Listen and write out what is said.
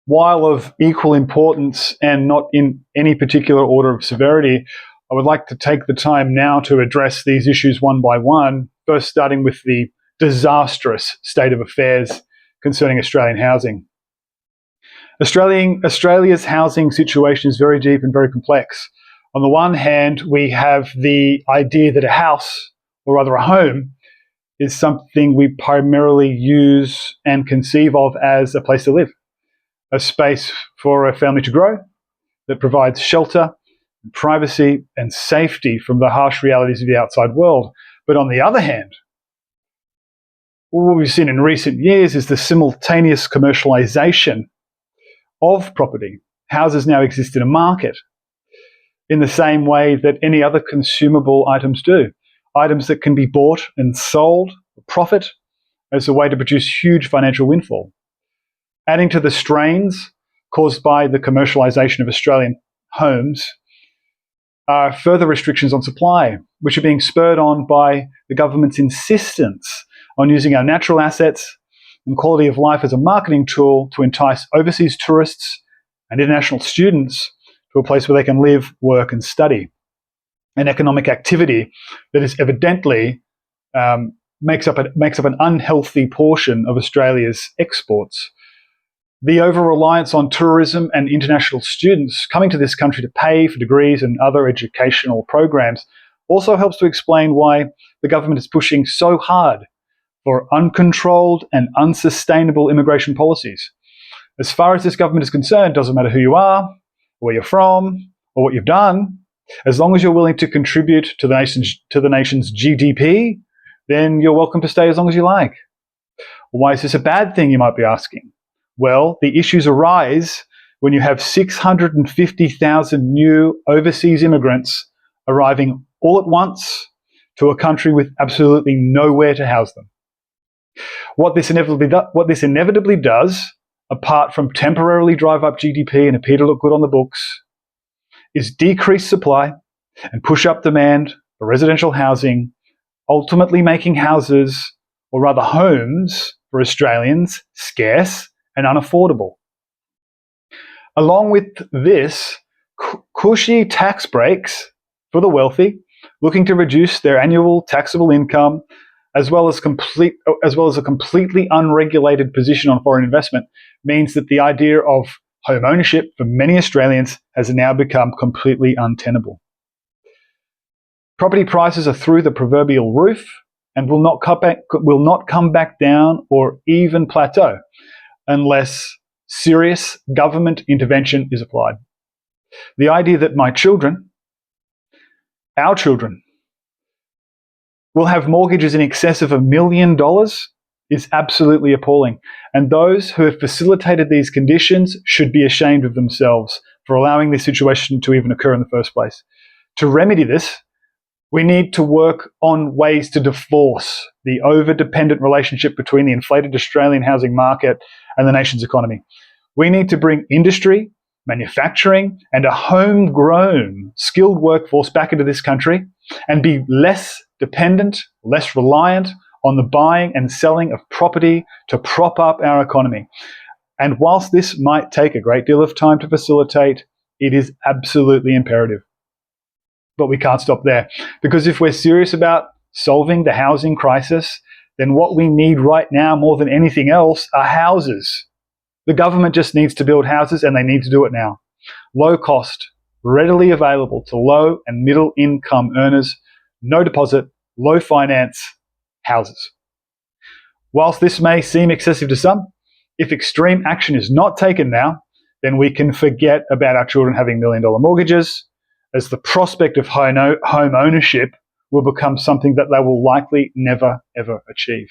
while of equal importance and not in any particular order of severity, I would like to take the time now to address these issues one by one, first starting with the disastrous state of affairs concerning Australian housing. Australia's housing situation is very deep and very complex. On the one hand, we have the idea that a house, or rather a home, is something we primarily use and conceive of as a place to live, a space for a family to grow that provides shelter, privacy, and safety from the harsh realities of the outside world. But on the other hand, what we've seen in recent years is the simultaneous commercialization of property. Houses now exist in a market in the same way that any other consumable items do. Items that can be bought and sold for profit as a way to produce huge financial windfall. Adding to the strains caused by the commercialization of Australian homes are further restrictions on supply, which are being spurred on by the government's insistence on using our natural assets and quality of life as a marketing tool to entice overseas tourists and international students to a place where they can live, work, and study. An economic activity that is evidently makes up an unhealthy portion of Australia's exports. The over-reliance on tourism and international students coming to this country to pay for degrees and other educational programs also helps to explain why the government is pushing so hard for uncontrolled and unsustainable immigration policies. As far as this government is concerned, it doesn't matter who you are, where you're from, or what you've done. As long as you're willing to contribute to the nation's GDP, then you're welcome to stay as long as you like. Why is this a bad thing, you might be asking? Well, the issues arise when you have 650,000 new overseas immigrants arriving all at once to a country with absolutely nowhere to house them. What this inevitably does, apart from temporarily drive up GDP and appear to look good on the books, is decrease supply and push up demand for residential housing, ultimately making houses, or rather homes, for Australians scarce and unaffordable. Along with this, cushy tax breaks for the wealthy, looking to reduce their annual taxable income, as well as a completely unregulated position on foreign investment, means that the idea of home ownership for many Australians has now become completely untenable. Property prices are through the proverbial roof and will not come back down or even plateau unless serious government intervention is applied. The idea that my children, our children, will have mortgages in excess of $1 million is absolutely appalling. And those who have facilitated these conditions should be ashamed of themselves for allowing this situation to even occur in the first place. To remedy this, we need to work on ways to divorce the over-dependent relationship between the inflated Australian housing market and the nation's economy. We need to bring industry, manufacturing, and a homegrown skilled workforce back into this country and be less dependent, less reliant on the buying and selling of property to prop up our economy. And whilst this might take a great deal of time to facilitate, it is absolutely imperative. But we can't stop there, because if we're serious about solving the housing crisis, then what we need right now more than anything else are houses. The government just needs to build houses, and they need to do it now. Low cost, readily available to low and middle income earners, no deposit, low finance houses. Whilst this may seem excessive to some, if extreme action is not taken now, then we can forget about our children having $1 million mortgages, as the prospect of home ownership will become something that they will likely never, ever achieve.